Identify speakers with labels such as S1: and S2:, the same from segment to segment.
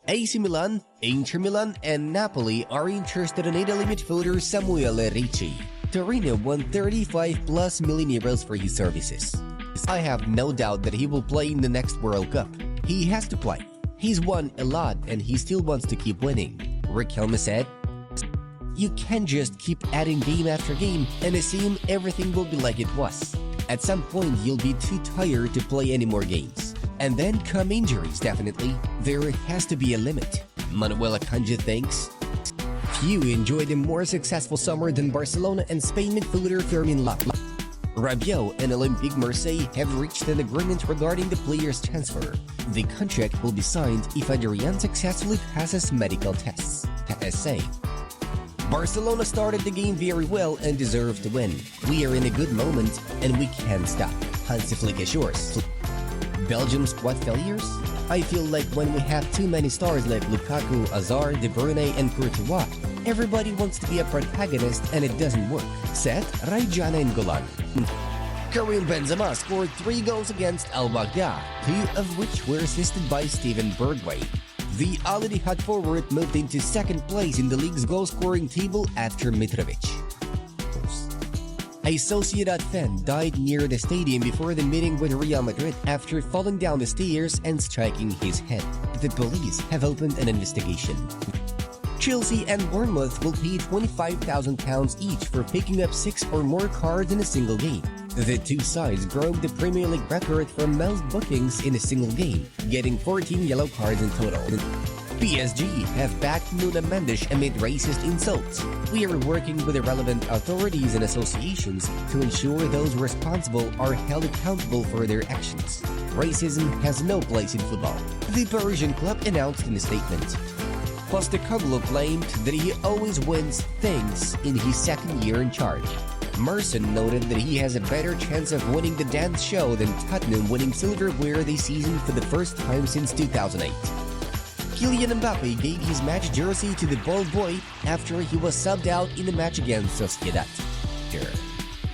S1: AC Milan, Inter Milan, and Napoli are interested in Italy midfielder Samuele Ricci. Torino won 35 plus million euros for his services. I have no doubt that he will play in the next World Cup. He has to play. He's won a lot and he still wants to keep winning, Riquelme said. You can't just keep adding game after game and assume everything will be like it was. At some point, you'll be too tired to play any more games. And then come injuries, definitely. There has to be a limit, Manuel Akanji thinks. Few enjoyed a more successful summer than Barcelona and Spain midfielder Fermin Lopez. Rabiot and Olympique Marseille have reached an agreement regarding the player's transfer. The contract will be signed if Adrian successfully passes medical tests, PSA. Barcelona started the game very well and deserve to win. We are in a good moment and we can't stop, Hansi Flick assures. Belgium's squad failures? I feel like when we have too many stars like Lukaku, Hazard, De Bruyne, and Courtois, everybody wants to be a protagonist and it doesn't work, said Raijana N'Golan. Karim Benzema scored 3 goals against Al Baghdad, 2 of which were assisted by Steven Bergwijn. The already hot forward moved into second place in the league's goal-scoring table after Mitrovic. A Sociedad fan died near the stadium before the meeting with Real Madrid after falling down the stairs and striking his head. The police have opened an investigation. Chelsea and Bournemouth will pay £25,000 each for picking up 6 or more cards in a single game. The two sides broke the Premier League record for most bookings in a single game, getting 14 yellow cards in total. PSG have backed Nuno Mendes amid racist insults. We are working with the relevant authorities and associations to ensure those responsible are held accountable for their actions. Racism has no place in football, the Parisian club announced in a statement. Postecoglou claimed that he always wins things in his second year in charge. Merson noted that he has a better chance of winning the dance show than Tottenham winning silverware this season for the first time since 2008. Kylian Mbappe gave his match jersey to the bald boy after he was subbed out in the match against Sociedad.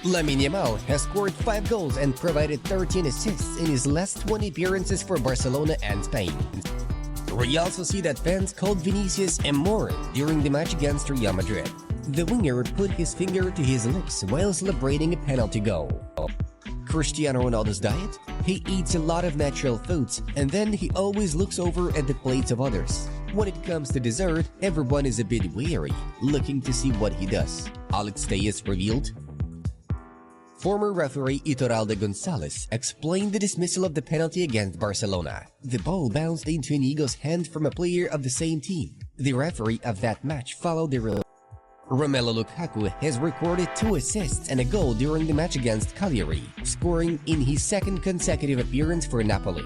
S1: Lamine Yamal has scored 5 goals and provided 13 assists in his last 20 appearances for Barcelona and Spain. Real Sociedad fans called Vinicius a moron during the match against Real Madrid. The winger put his finger to his lips while celebrating a penalty goal. Cristiano Ronaldo's diet? He eats a lot of natural foods and then he always looks over at the plates of others. When it comes to dessert, everyone is a bit wary, looking to see what he does, Alex Telles revealed. Former referee Iturralde Gonzalez explained the dismissal of the penalty against Barcelona. The ball bounced into Inigo's hand from a player of the same team. The referee of that match followed the rule. Romelu Lukaku has recorded 2 assists and a goal during the match against Cagliari, scoring in his second consecutive appearance for Napoli.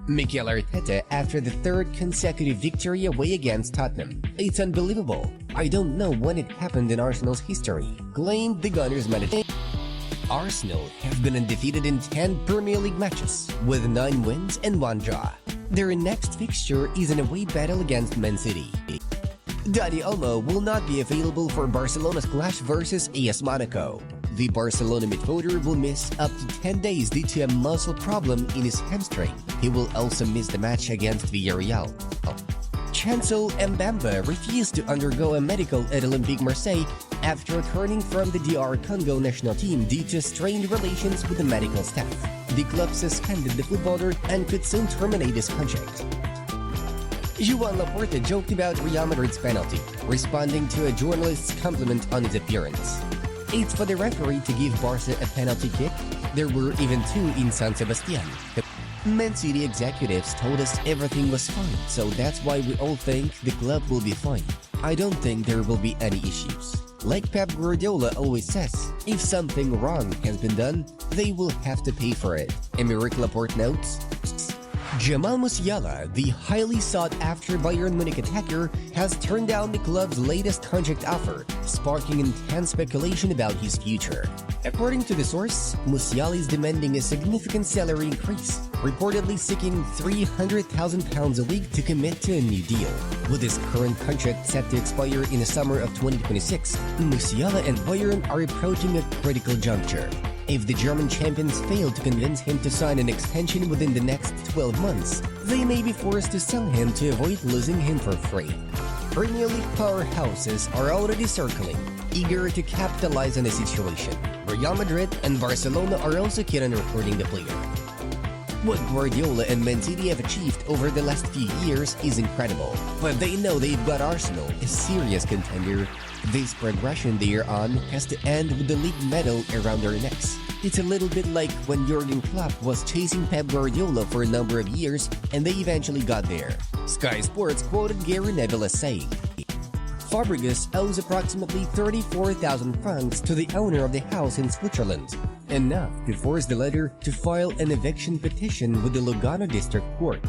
S1: Mikel Arteta after the 3rd consecutive victory away against Tottenham. It's unbelievable. I don't know when it happened in Arsenal's history, claimed the Gunners manager. Arsenal have been undefeated in 10 Premier League matches, with 9 wins and 1 draw. Their next fixture is an away battle against Man City. Dani Olmo will not be available for Barcelona's clash versus AS Monaco. The Barcelona midfielder will miss up to 10 days due to a muscle problem in his hamstring. He will also miss the match against Villarreal. Chancel Mbamba refused to undergo a medical at Olympique Marseille after returning from the DR Congo national team due to strained relations with the medical staff. The club suspended the footballer and could soon terminate his contract. Joan Laporta joked about Real Madrid's penalty, responding to a journalist's compliment on his appearance. It's for the referee to give Barca a penalty kick. There were even 2 in San Sebastian. The Man City executives told us everything was fine, so that's why we all think the club will be fine. I don't think there will be any issues. Like Pep Guardiola always says, if something wrong has been done, they will have to pay for it. Aymeric Laporte notes. Jamal Musiala, the highly sought-after Bayern Munich attacker, has turned down the club's latest contract offer, sparking intense speculation about his future. According to the source, Musiala is demanding a significant salary increase, reportedly seeking £300,000 a week to commit to a new deal. With his current contract set to expire in the summer of 2026, Musiala and Bayern are approaching a critical juncture. If the German champions fail to convince him to sign an extension within the next 12 months, they may be forced to sell him to avoid losing him for free. Premier League powerhouses are already circling, eager to capitalize on the situation. Real Madrid and Barcelona are also keen on recruiting the player. What Guardiola and Man City have achieved over the last few years is incredible, but they know they've got Arsenal, a serious contender. This progression they are on has to end with the league medal around their necks. It's a little bit like when Jurgen Klopp was chasing Pep Guardiola for a number of years and they eventually got there. Sky Sports quoted Gary Neville as saying, Fabregas owes approximately 34,000 francs to the owner of the house in Switzerland, enough to force the latter to file an eviction petition with the Lugano District Court.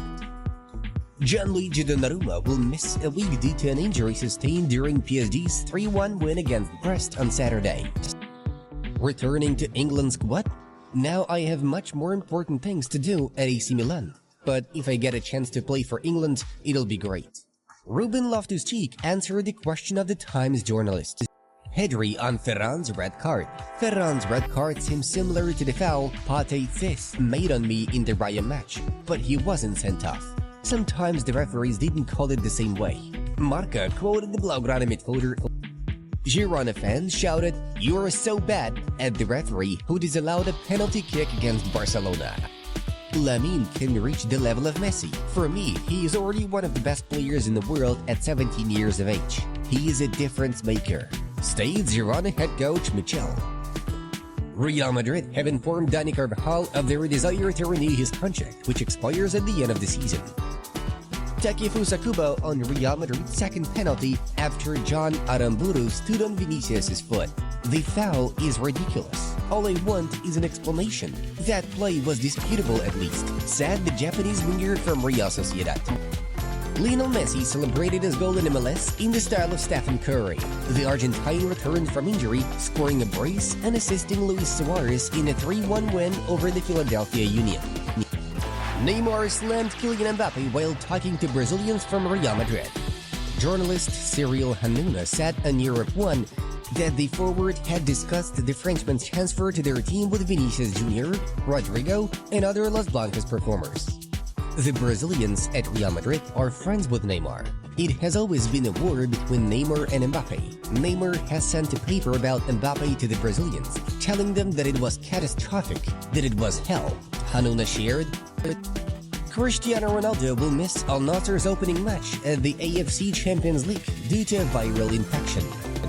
S1: Gianluigi Donnarumma will miss a week due to an injury sustained during PSG's 3-1 win against Brest on Saturday. Returning to England's squad? Now I have much more important things to do at AC Milan, but if I get a chance to play for England, it'll be great. Ruben Loftus-Cheek answered the question of the Times journalist. Pedri on Ferran's red card. Ferran's red card seems similar to the foul Pate Cis made on me in the Raya match, but he wasn't sent off. Sometimes the referees didn't call it the same way. Marca quoted the Blaugrana midfielder. Girona fans shouted, "You are so bad," at the referee who disallowed a penalty kick against Barcelona. Lamine can reach the level of Messi. For me, he is already one of the best players in the world at 17 years of age. He is a difference maker, states Girona head coach Michel. Real Madrid have informed Dani Carvajal of their desire to renew his contract, which expires at the end of the season. Takefusa Kubo on Real Madrid's second penalty after John Aramburu stood on Vinicius' foot. The foul is ridiculous. All I want is an explanation. That play was disputable at least, said the Japanese winger from Real Sociedad. Lionel Messi celebrated his goal in MLS in the style of Stephen Curry. The Argentine returned from injury, scoring a brace and assisting Luis Suarez in a 3-1 win over the Philadelphia Union. Neymar slammed Kylian Mbappe while talking to Brazilians from Real Madrid. Journalist Cyril Hanouna said on Europe 1 that the forward had discussed the Frenchman's transfer to their team with Vinicius Jr., Rodrigo, and other Los Blancos performers. The Brazilians at Real Madrid are friends with Neymar. It has always been a war between Neymar and Mbappe. Neymar has sent a paper about Mbappe to the Brazilians, telling them that it was catastrophic, that it was hell. Hanouna shared, Cristiano Ronaldo will miss Al Nassr's opening match at the AFC Champions League due to a viral infection.